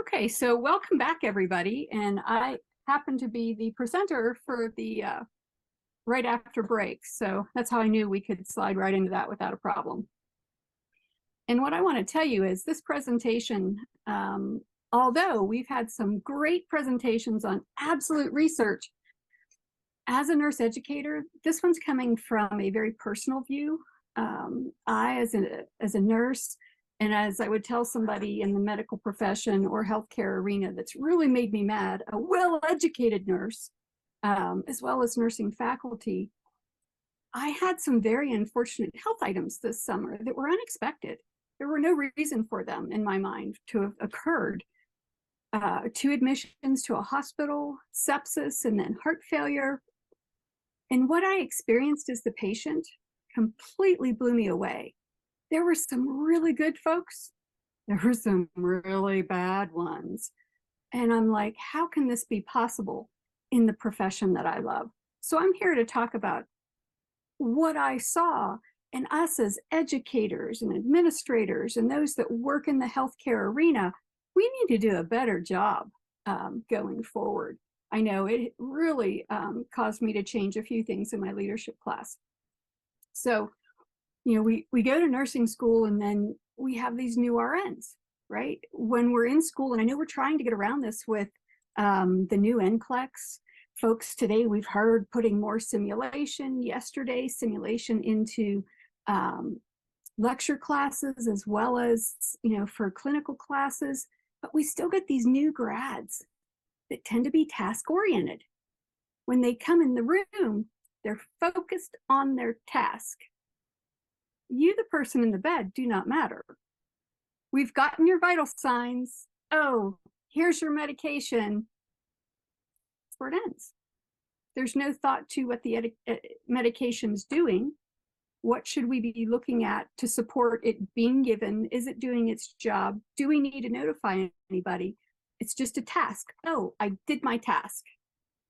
Okay, so welcome back, everybody. And I happen to be the presenter for the right after break. So that's how I knew we could slide right into that without a problem. And what I want to tell you is this presentation, although we've had some great presentations on absolute research, as a nurse educator, this one's coming from a very personal view. I, as a nurse, and as I would tell somebody in the medical profession or healthcare arena that's really made me mad, a well-educated nurse, as well as nursing faculty, I had some very unfortunate health items this summer that were unexpected. There were no reason for them in my mind to have occurred. 2 admissions to a hospital, sepsis, and then heart failure. And what I experienced as the patient completely blew me away. There were some really good folks. There were some really bad ones. And I'm like, how can this be possible in the profession that I love? So I'm here to talk about what I saw, and us as educators and administrators and those that work in the healthcare arena, we need to do a better job going forward. I know it really caused me to change a few things in my leadership class. So, we go to nursing school and then we have these new RNs, right? When we're in school, and I know we're trying to get around this with the new NCLEX. Folks, today we've heard putting more simulation, yesterday simulation into lecture classes as well as, for clinical classes, but we still get these new grads that tend to be task-oriented. When they come in the room, they're focused on their task. You, the person in the bed, do not matter. We've gotten your vital signs. Oh, here's your medication. That's where it ends. There's no thought to what the medication's doing. What should we be looking at to support it being given? Is it doing its job? Do we need to notify anybody? It's just a task. Oh, I did my task.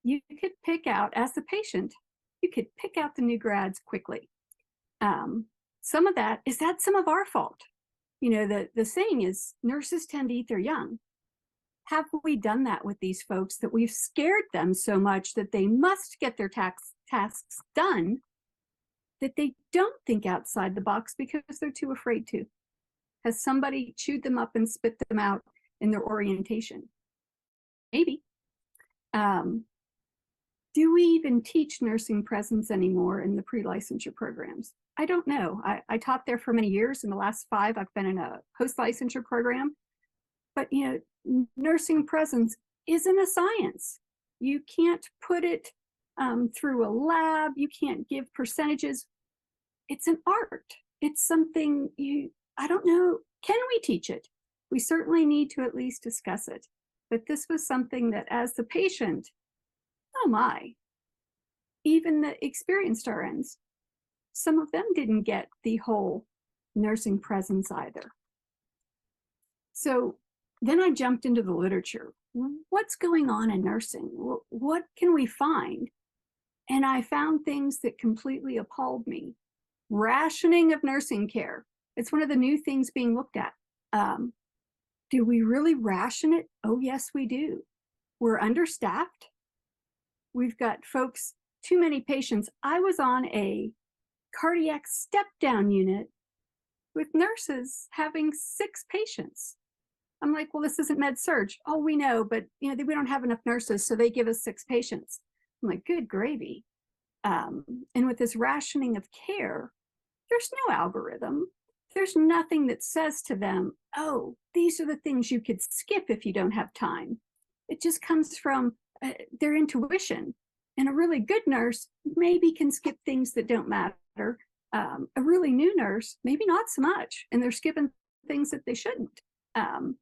You could pick out, as the patient, you could pick out the new grads quickly. Some of that, is that some of our fault? The saying is, nurses tend to eat their young. Have we done that with these folks, that we've scared them so much that they must get their tasks done, that they don't think outside the box because they're too afraid to? Has somebody chewed them up and spit them out in their orientation? Maybe. Do we even teach nursing presence anymore in the pre-licensure programs? I don't know. I taught there for many years. In the last 5, I've been in a post-licensure program. But, nursing presence isn't a science. You can't put it through a lab. You can't give percentages. It's an art. It's something I don't know. Can we teach it? We certainly need to at least discuss it. But this was something that, as the patient, oh my, even the experienced RNs, some of them didn't get the whole nursing presence either. So then I jumped into the literature. What's going on in nursing? What can we find? And I found things that completely appalled me. Rationing of nursing care. It's one of the new things being looked at. Do we really ration it? Oh, yes, we do. We're understaffed. We've got folks, too many patients. I was on a cardiac step-down unit with nurses having 6 patients. I'm like, well, this isn't med-surg. Oh, we know, but we don't have enough nurses, so they give us 6 patients. I'm like, good gravy. And with this rationing of care, there's no algorithm. There's nothing that says to them, oh, these are the things you could skip if you don't have time. It just comes from their intuition. And a really good nurse maybe can skip things that don't matter. A really new nurse, maybe not so much, and they're skipping things that they shouldn't. And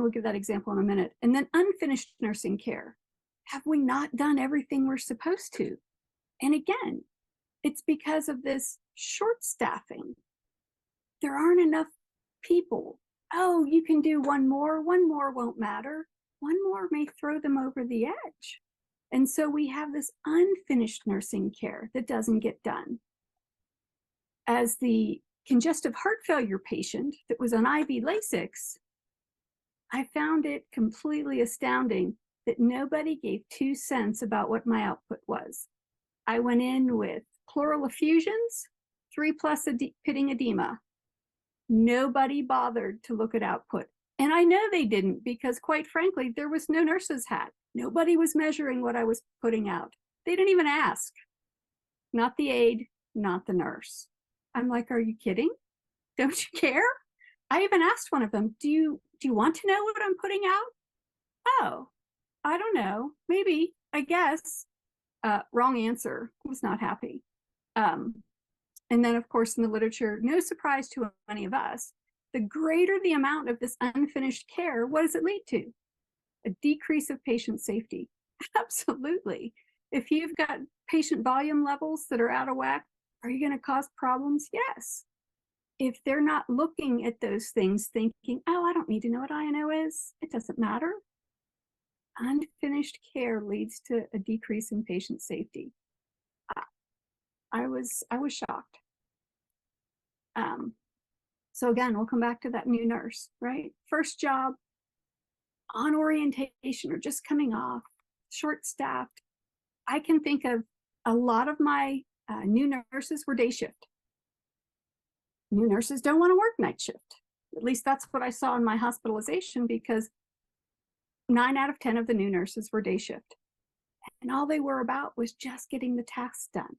we'll give that example in a minute. And then unfinished nursing care. Have we not done everything we're supposed to? And again, it's because of this short staffing. There aren't enough people. Oh, you can do one more won't matter. One more may throw them over the edge. And so we have this unfinished nursing care that doesn't get done. As the congestive heart failure patient that was on IV Lasix, I found it completely astounding that nobody gave 2 cents about what my output was. I went in with pleural effusions, 3+ pitting edema. Nobody bothered to look at output. And I know they didn't because, quite frankly, there was no nurse's hat. Nobody was measuring what I was putting out. They didn't even ask. Not the aide, not the nurse. I'm like, are you kidding? Don't you care? I even asked one of them, do you want to know what I'm putting out? Oh, I don't know. Maybe, I guess. Wrong answer. Was not happy. And then, of course, in the literature, no surprise to any of us, the greater the amount of this unfinished care, what does it lead to? A decrease of patient safety. Absolutely. If you've got patient volume levels that are out of whack, are you going to cause problems? Yes. If they're not looking at those things thinking, oh, I don't need to know what INO is, it doesn't matter. Unfinished care leads to a decrease in patient safety. I was shocked. So again, we'll come back to that new nurse, right? First job, on orientation or just coming off, short-staffed. I can think of a lot of my new nurses were day shift. New nurses don't want to work night shift. At least that's what I saw in my hospitalization, because 9 out of 10 of the new nurses were day shift. And all they were about was just getting the tasks done.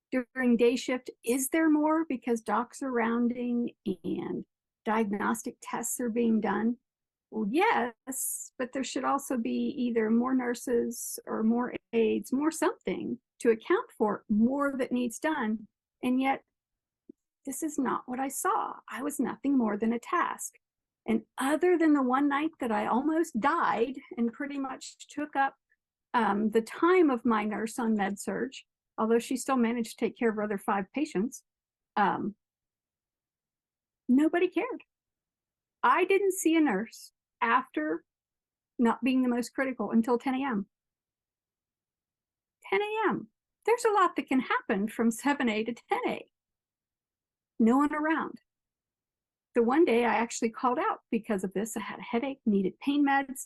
During day shift, is there more because docs are rounding and diagnostic tests are being done? Well, yes, but there should also be either more nurses or more aides, more something to account for more that needs done. And yet, this is not what I saw. I was nothing more than a task. And other than the one night that I almost died and pretty much took up the time of my nurse on med surg, although she still managed to take care of her other 5 patients, nobody cared. I didn't see a nurse after not being the most critical until 10 a.m. 10 a.m. There's a lot that can happen from 7A to 10A. No one around. The one day I actually called out because of this. I had a headache, needed pain meds.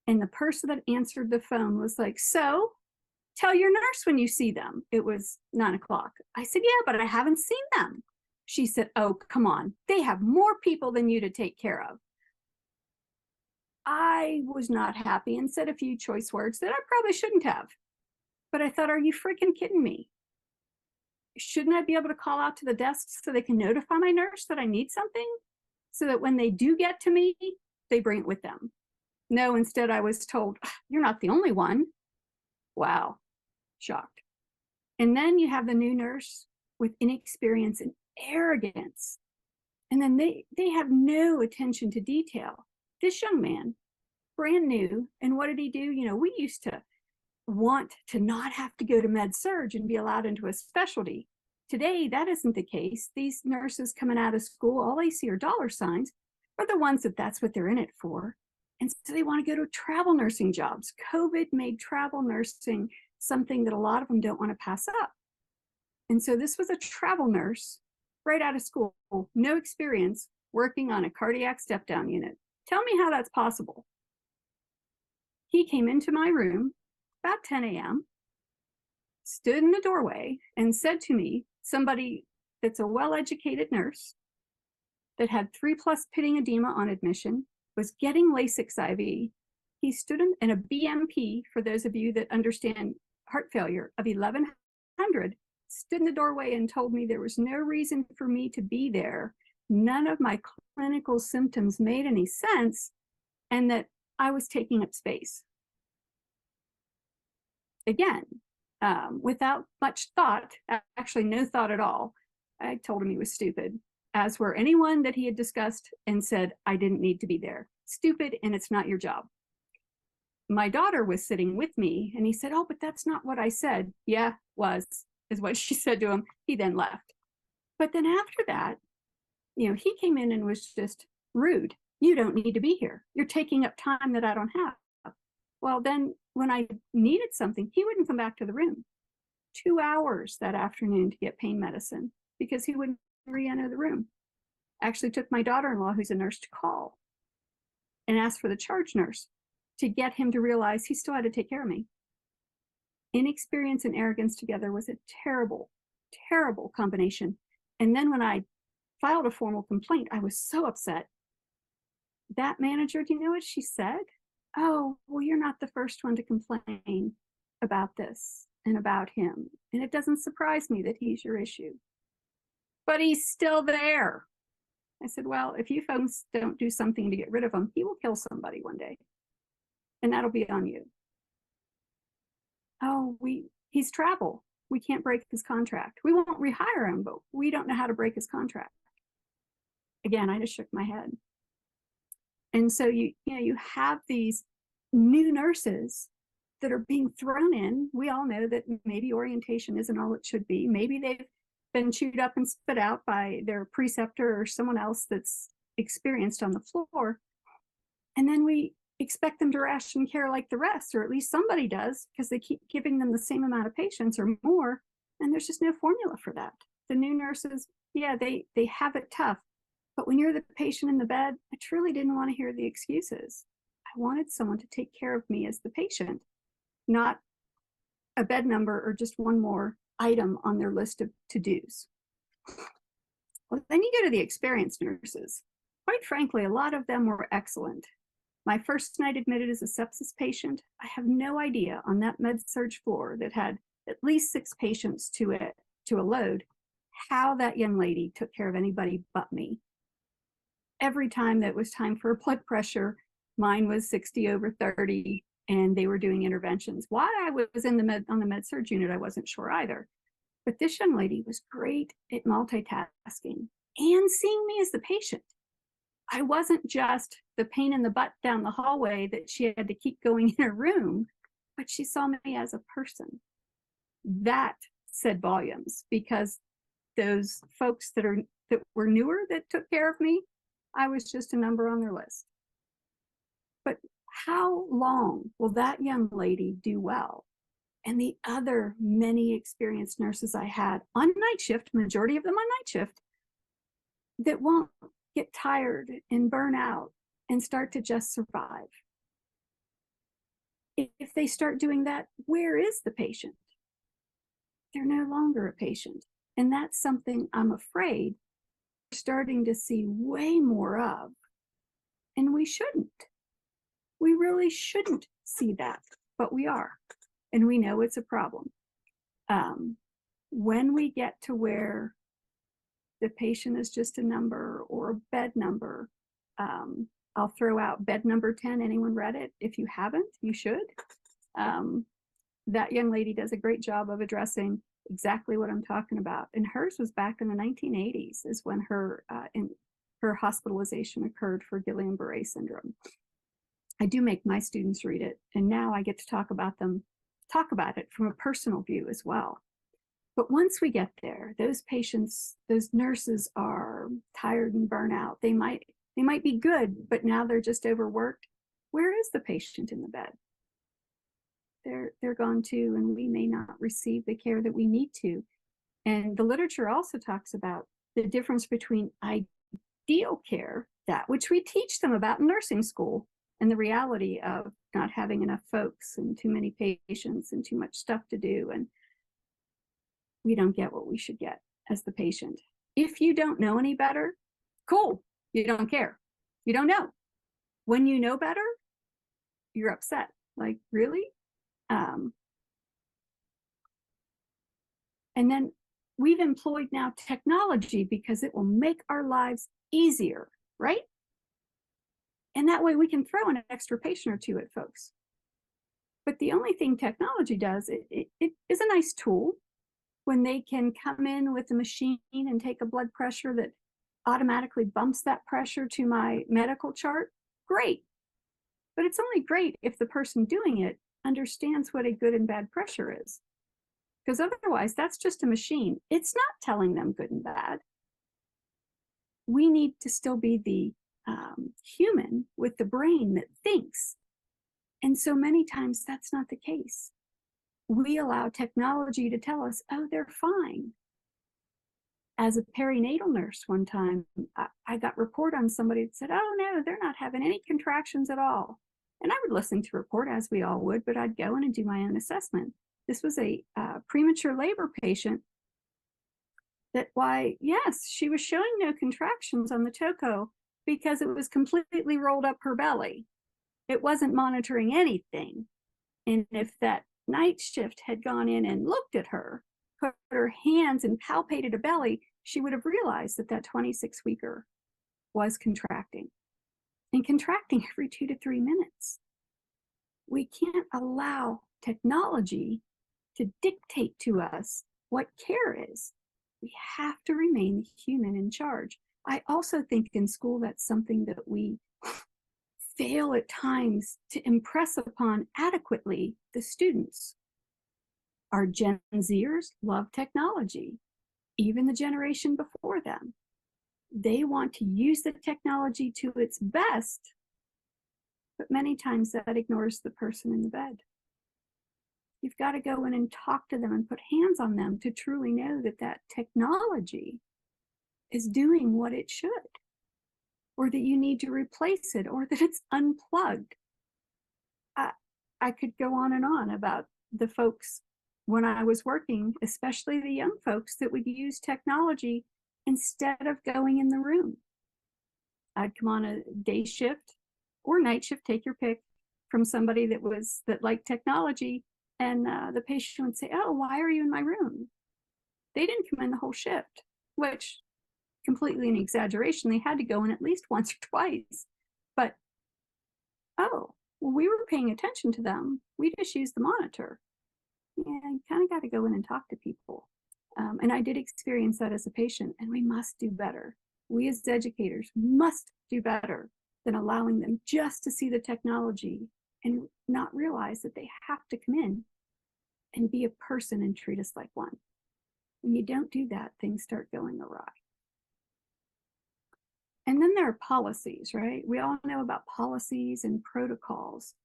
And the person that answered the phone was like, so tell your nurse when you see them. It was 9 o'clock. I said, yeah, but I haven't seen them. She said, oh, come on. They have more people than you to take care of. I was not happy and said a few choice words that I probably shouldn't have. But I thought, are you freaking kidding me? Shouldn't I be able to call out to the desk so they can notify my nurse that I need something? So that when they do get to me, they bring it with them. No, instead I was told, you're not the only one. Wow, shocked. And then you have the new nurse with inexperience and arrogance. And then they have no attention to detail. This young man, brand new, and what did he do? You know, we used to want to not have to go to med surg and be allowed into a specialty. Today, that isn't the case. These nurses coming out of school, all they see are dollar signs, are the ones that's what they're in it for. And so they want to go to travel nursing jobs. COVID made travel nursing something that a lot of them don't want to pass up. And so this was a travel nurse right out of school, no experience, working on a cardiac step-down unit. Tell me how that's possible. He came into my room about 10 a.m., stood in the doorway and said to me, somebody that's a well-educated nurse that had 3+ pitting edema on admission, was getting Lasix IV. He stood in a BMP, for those of you that understand heart failure, of 1100, stood in the doorway and told me there was no reason for me to be there. None of my clinical symptoms made any sense, and that I was taking up space. Again, without much thought, actually no thought at all, I told him he was stupid, as were anyone that he had discussed and said, I didn't need to be there. Stupid, and it's not your job. My daughter was sitting with me, and he said, oh, but that's not what I said. Yeah, is what she said to him. He then left. But then after that, you know, he came in and was just rude. You don't need to be here. You're taking up time that I don't have. Well, then when I needed something, he wouldn't come back to the room. 2 hours that afternoon to get pain medicine because he wouldn't re-enter the room. Actually took my daughter-in-law, who's a nurse, to call. and asked for the charge nurse to get him to realize he still had to take care of me. Inexperience and arrogance together was a terrible, terrible combination. And then when I filed a formal complaint, I was so upset. That manager, do you know what she said? Oh, well, you're not the first one to complain about this and about him. And it doesn't surprise me that he's your issue. But he's still there. I said, well, if you folks don't do something to get rid of him, he will kill somebody one day. And that'll be on you. Oh, he's travel. We can't break his contract. We won't rehire him, but we don't know how to break his contract. Again, I just shook my head. And so you have these new nurses that are being thrown in. We all know that maybe orientation isn't all it should be. Maybe they've been chewed up and spit out by their preceptor or someone else that's experienced on the floor. And then we expect them to ration care like the rest, or at least somebody does, because they keep giving them the same amount of patients or more. And there's just no formula for that. The new nurses, yeah, they have it tough. But when you're the patient in the bed, I truly didn't want to hear the excuses. I wanted someone to take care of me as the patient, not a bed number or just one more item on their list of to-dos. Well, then you go to the experienced nurses. Quite frankly, a lot of them were excellent. My first night admitted as a sepsis patient, I have no idea on that med-surg floor that had at least 6 patients to a load, how that young lady took care of anybody but me. Every time that it was time for a blood pressure, mine was 60/30, and they were doing interventions. Why I was on the med-surg unit, I wasn't sure either. But this young lady was great at multitasking and seeing me as the patient. I wasn't just the pain in the butt down the hallway that she had to keep going in her room, but she saw me as a person. That said volumes, because those folks that were newer that took care of me, I was just a number on their list. But how long will that young lady do well? And the other many experienced nurses I had on night shift, majority of them on night shift, that won't get tired and burn out and start to just survive. If they start doing that, where is the patient? They're no longer a patient. And that's something I'm afraid we're starting to see way more of. And we shouldn't. We really shouldn't see that, but we are. And we know it's a problem. When we get to where the patient is just a number or a bed number, I'll throw out bed number 10. Anyone read it? If you haven't, you should. That young lady does a great job of addressing exactly what I'm talking about. And hers was back in the 1980s is when her hospitalization occurred for Guillain-Barré syndrome. I do make my students read it, and now I get to talk about it from a personal view as well. But once we get there, those patients, those nurses are tired and burnt out. They might be good, but now they're just overworked. Where is the patient in the bed? They're gone too, and we may not receive the care that we need to. And the literature also talks about the difference between ideal care, that which we teach them about in nursing school, and the reality of not having enough folks and too many patients and too much stuff to do. And we don't get what we should get as the patient. If you don't know any better, cool, you don't care. You don't know. When you know better, you're upset. Like, really? And then we've employed now technology because it will make our lives easier, right? And that way we can throw in an extra patient or two at folks. But the only thing technology does, it is a nice tool when they can come in with a machine and take a blood pressure that automatically bumps that pressure to my medical chart. Great. But it's only great if the person doing it understands what a good and bad pressure is. Because otherwise, that's just a machine. It's not telling them good and bad. We need to still be the human with the brain that thinks. And so many times that's not the case. We allow technology to tell us, oh, they're fine. As a perinatal nurse one time, I got report on somebody that said, oh no, they're not having any contractions at all. And I would listen to report, as we all would, but I'd go in and do my own assessment. This was a premature labor patient that, why, yes, she was showing no contractions on the toco because it was completely rolled up her belly. It wasn't monitoring anything. And if that night shift had gone in and looked at her, put her hands and palpated a belly, she would have realized that that 26-weeker was contracting, and contracting every 2 to 3 minutes. We can't allow technology to dictate to us what care is. We have to remain human in charge. I also think in school that's something that we fail at times to impress upon adequately the students. Our Gen Zers love technology, even the generation before them. They want to use the technology to its best, but many times that ignores the person in the bed. You've got to go in and talk to them and put hands on them to truly know that that technology is doing what it should, or that you need to replace it, or that it's unplugged. I could go on and on about the folks when I was working, especially the young folks that would use technology instead of going in the room. I'd come on a day shift or night shift, take your pick, from somebody that liked technology, and the patient would say, oh, why are you in my room? They didn't come in the whole shift, which, completely an exaggeration, they had to go in at least once or twice. But, oh, well, we were paying attention to them. We just used the monitor. Yeah, you kind of got to go in and talk to people. And I did experience that as a patient, and we must do better. We as educators must do better than allowing them just to see the technology and not realize that they have to come in and be a person and treat us like one. When you don't do that, things start going awry. And then there are policies, right? We all know about policies and protocols.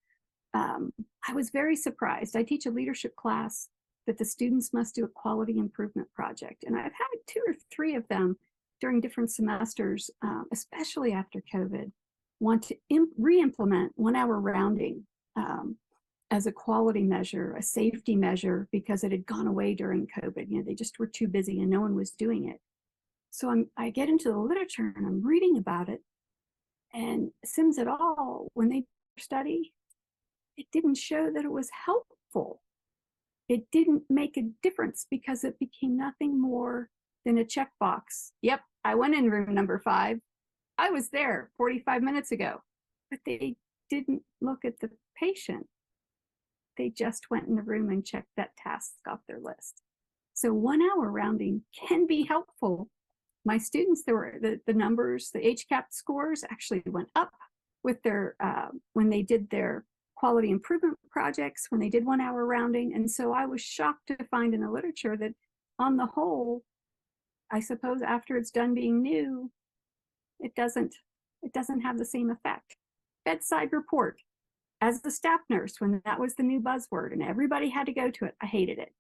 I was very surprised. I teach a leadership class that the students must do a quality improvement project. And I've had 2 or 3 of them during different semesters, especially after COVID, want to re-implement 1-hour rounding as a quality measure, a safety measure, because it had gone away during COVID. You know, they just were too busy and no one was doing it. So I get into the literature and I'm reading about it. And Sims et al., when they study, it didn't show that it was helpful. It didn't make a difference because it became nothing more than a checkbox. Yep, I went in room number 5. I was there 45 minutes ago, but they didn't look at the patient. They just went in the room and checked that task off their list. So 1-hour rounding can be helpful. My students, there were the numbers, the HCAP scores actually went up with their, when they did their quality improvement projects, when they did 1-hour rounding. And so I was shocked to find in the literature that on the whole, I suppose after it's done being new, it doesn't have the same effect. Bedside report. As the staff nurse, when that was the new buzzword and everybody had to go to it, I hated it.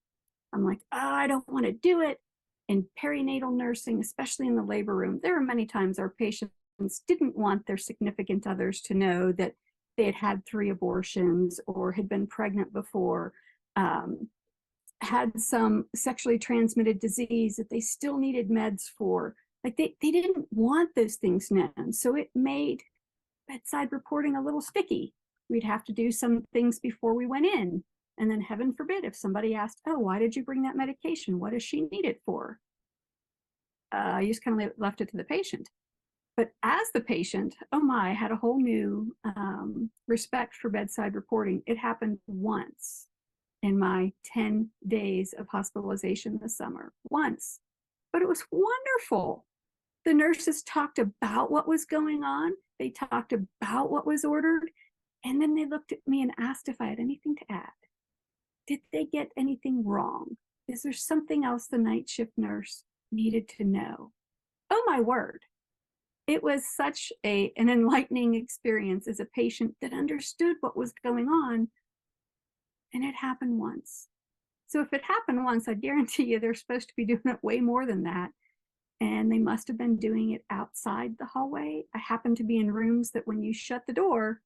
I'm like, oh, I don't want to do it. In perinatal nursing, especially in the labor room, there are many times our patients didn't want their significant others to know that they had had 3 abortions or had been pregnant before, had some sexually transmitted disease that they still needed meds for. Like they didn't want those things known. So it made bedside reporting a little sticky. We'd have to do some things before we went in. And then heaven forbid, if somebody asked, oh, why did you bring that medication? What does she need it for? I just kind of left it to the patient. But as the patient, oh my, I had a whole new respect for bedside reporting. It happened once in my 10 days of hospitalization this summer, once. But it was wonderful. The nurses talked about what was going on. They talked about what was ordered. And then they looked at me and asked if I had anything to add. Did they get anything wrong? Is there something else the night shift nurse needed to know? Oh my word. It was such an enlightening experience as a patient that understood what was going on, and it happened once. So if it happened once, I guarantee you they're supposed to be doing it way more than that. and they must have been doing it outside the hallway. I happened to be in rooms that when you shut the door,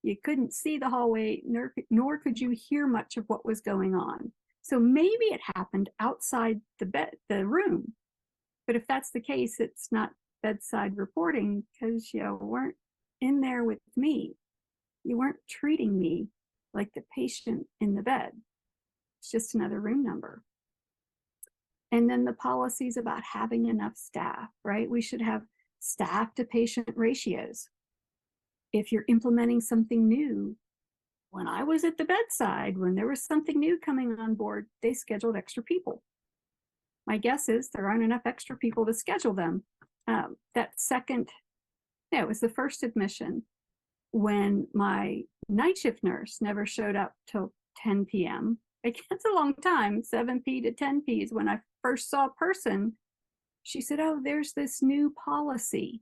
you couldn't see the hallway, nor could you hear much of what was going on. So maybe it happened outside the room. But if that's the case, it's not bedside reporting because you weren't in there with me. You weren't treating me like the patient in the bed. It's just another room number. And then the policies about having enough staff, right? We should have staff to patient ratios. If you're implementing something new, when I was at the bedside, when there was something new coming on board, they scheduled extra people. My guess is there aren't enough extra people to schedule them. It was the first admission when my night shift nurse never showed up till 10 p.m. It's a long time, 7 p to 10 p is when I first saw a person. She said, oh, there's this new policy.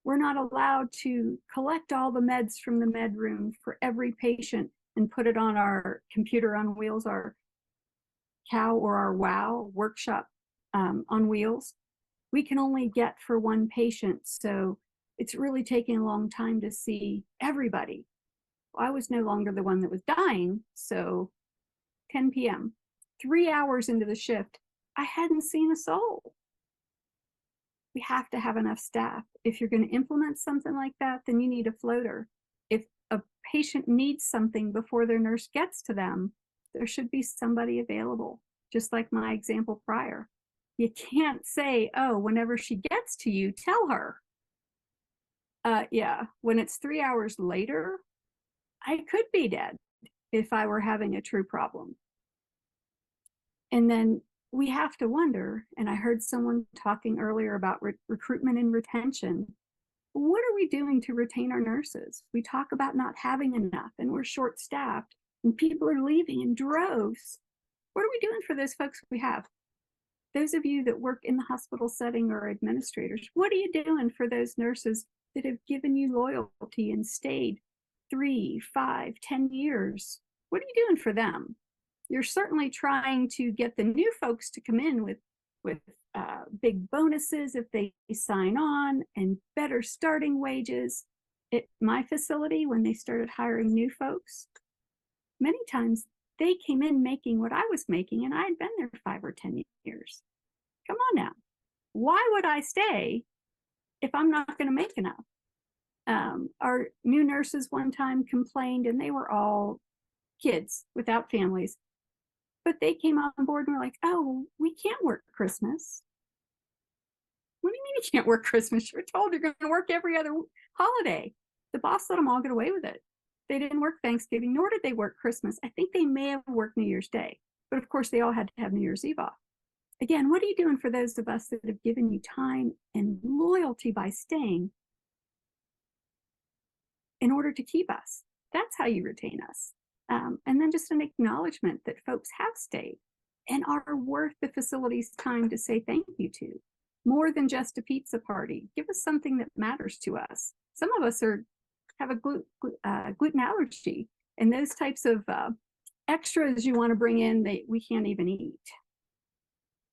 We're not allowed to collect all the meds from the med room for every patient and put it on our computer on wheels, our COW or our WOW workshop on wheels. We can only get for one patient. So it's really taking a long time to see everybody. I was no longer the one that was dying. So 10 p.m., 3 hours into the shift, I hadn't seen a soul. We have to have enough staff. If you're going to implement something like that, then you need a floater. If a patient needs something before their nurse gets to them, there should be somebody available, just like my example prior. You can't say, oh, whenever she gets to you, tell her. When it's 3 hours later, I could be dead if I were having a true problem. And then we have to wonder, and I heard someone talking earlier about recruitment and retention. What are we doing to retain our nurses? We talk about not having enough and we're short-staffed and people are leaving in droves. What are we doing for those folks we have? Those of you that work in the hospital setting or administrators, what are you doing for those nurses that have given you loyalty and stayed 3, 5, 10 years? What are you doing for them? You're certainly trying to get the new folks to come in with big bonuses if they sign on and better starting wages. At my facility, when they started hiring new folks, many times they came in making what I was making and I had been there 5 or 10 years. Come on now. Why would I stay if I'm not going to make enough? Our new nurses one time complained, and they were all kids without families. But they came on board and were like, oh, we can't work Christmas. What do you mean you can't work Christmas? You're told you're going to work every other holiday. The boss let them all get away with it. They didn't work Thanksgiving, nor did they work Christmas. I think they may have worked New Year's Day. But of course, they all had to have New Year's Eve off. Again, what are you doing for those of us that have given you time and loyalty by staying in order to keep us? That's how you retain us. And then just an acknowledgement that folks have stayed and are worth the facility's time to say thank you to. More than just a pizza party. Give us something that matters to us. Some of us have a gluten allergy, and those types of extras you want to bring in, we can't even eat.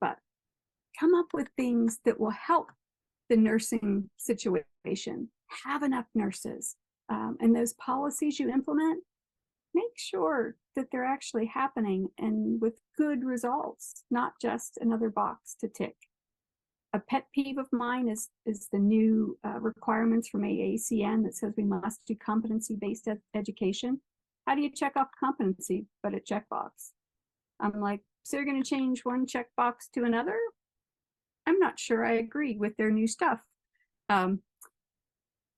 But come up with things that will help the nursing situation. Have enough nurses. And those policies you implement, make sure that they're actually happening and with good results, not just another box to tick. A pet peeve of mine is the new requirements from AACN that says we must do competency-based education. How do you check off competency but a checkbox? I'm like, so you're going to change one checkbox to another? I'm not sure I agree with their new stuff. And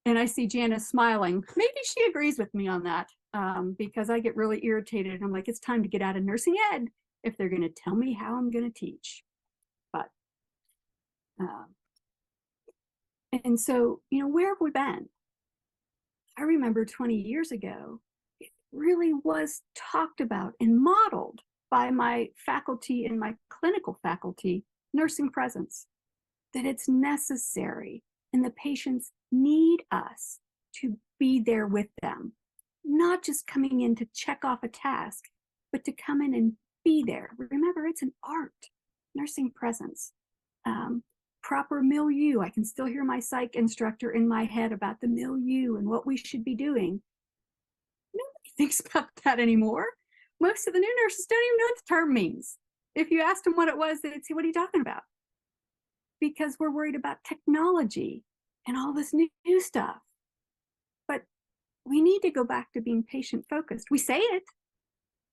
I see Janice smiling. Maybe she agrees with me on that. Because I get really irritated. I'm like, it's time to get out of nursing ed if they're going to tell me how I'm going to teach. But, and so, where have we been? I remember 20 years ago, it really was talked about and modeled by my faculty and my clinical faculty, nursing presence, that it's necessary and the patients need us to be there with them. Not just coming in to check off a task, but to come in and be there. Remember, it's an art, nursing presence. proper milieu. I can still hear my psych instructor in my head about the milieu and what we should be doing. Nobody thinks about that anymore. Most of the new nurses don't even know what the term means. If you asked them what it was, they'd say, what are you talking about? Because we're worried about technology and all this new stuff. But we need to go back to being patient focused. We say it.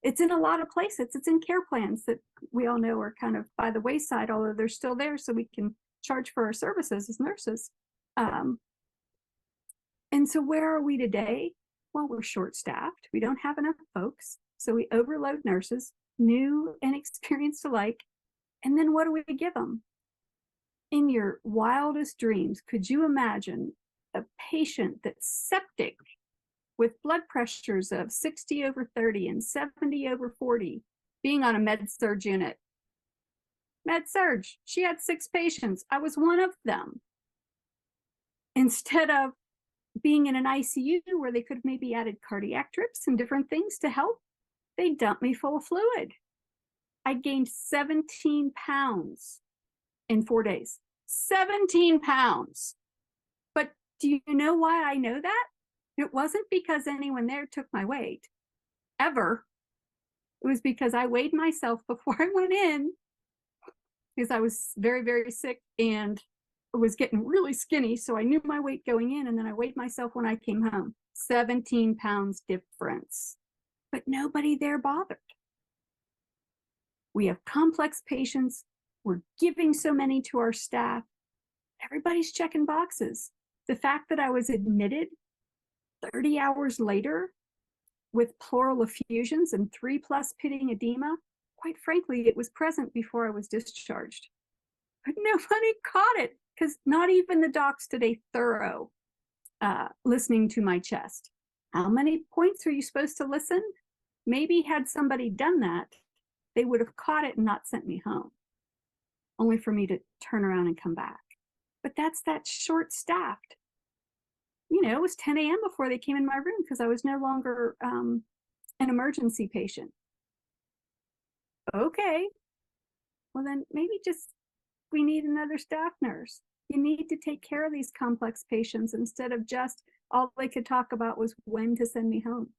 It's in a lot of places. It's in care plans that we all know are kind of by the wayside, although they're still there so we can charge for our services as nurses. And so where are we today? Well, we're short-staffed. We don't have enough folks. So we overload nurses, new and experienced alike. And then what do we give them? In your wildest dreams, could you imagine a patient that's septic with blood pressures of 60 over 30 and 70 over 40 being on a med-surg unit? Med-surg, she had 6 patients. I was one of them. Instead of being in an ICU where they could have maybe added cardiac drips and different things to help, they dumped me full of fluid. I gained 17 pounds in 4 days. 17 pounds. But do you know why I know that? It wasn't because anyone there took my weight, ever. It was because I weighed myself before I went in, because I was very, very sick and was getting really skinny. So I knew my weight going in, and then I weighed myself when I came home. 17 pounds difference. But nobody there bothered. We have complex patients. We're giving so many to our staff. Everybody's checking boxes. The fact that I was admitted 30 hours later with pleural effusions and 3+ pitting edema, quite frankly, it was present before I was discharged. But nobody caught it because not even the docs did a thorough listening to my chest. How many points are you supposed to listen? Maybe had somebody done that, they would have caught it and not sent me home, only for me to turn around and come back. But that's that short-staffed. You know, it was 10 a.m. before they came in my room because I was no longer an emergency patient. Okay, well then maybe just we need another staff nurse. You need to take care of these complex patients instead of just all they could talk about was when to send me home.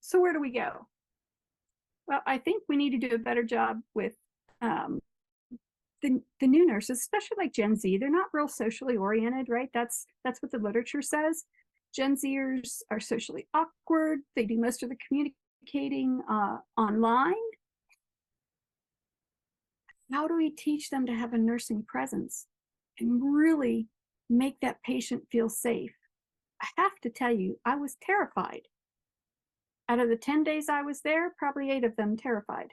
So where do we go? Well, I think we need to do a better job with the new nurses, especially like Gen Z. They're not real socially oriented, right? That's what the literature says. Gen Zers are socially awkward. They do most of the communicating online. How do we teach them to have a nursing presence and really make that patient feel safe? I have to tell you, I was terrified. Out of the 10 days I was there, probably 8 of them terrified,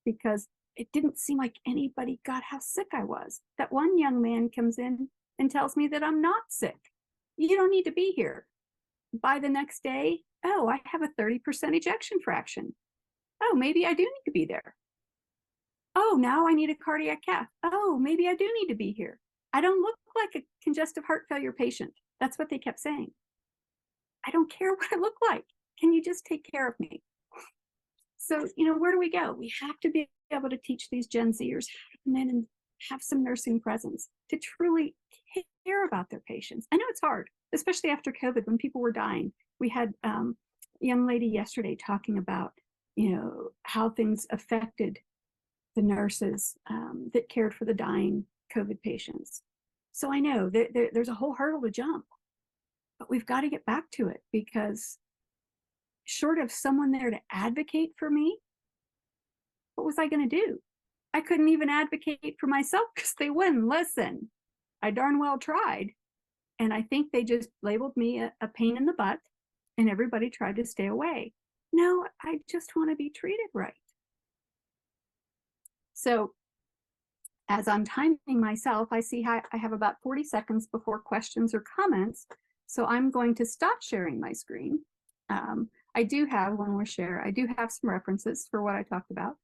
because it didn't seem like anybody got how sick I was. That one young man comes in and tells me that I'm not sick. You don't need to be here. By the next day, oh, I have a 30% ejection fraction. Oh, maybe I do need to be there. Oh, now I need a cardiac cath. Oh, maybe I do need to be here. I don't look like a congestive heart failure patient. That's what they kept saying. I don't care what I look like. Can you just take care of me? So, you know, where do we go? We have to be able to teach these Gen Zers how to come in and have some nursing presence to truly care about their patients. I know it's hard, especially after COVID when people were dying. We had a young lady yesterday talking about, you know, how things affected the nurses that cared for the dying COVID patients. So I know there's a whole hurdle to jump, but we've got to get back to it, because short of someone there to advocate for me, what was I going to do? I couldn't even advocate for myself because they wouldn't listen. I darn well tried. And I think they just labeled me a pain in the butt, and everybody tried to stay away. No, I just want to be treated right. So as I'm timing myself, I see how I have about 40 seconds before questions or comments. So I'm going to stop sharing my screen. I do have one more share. I do have some references for what I talked about.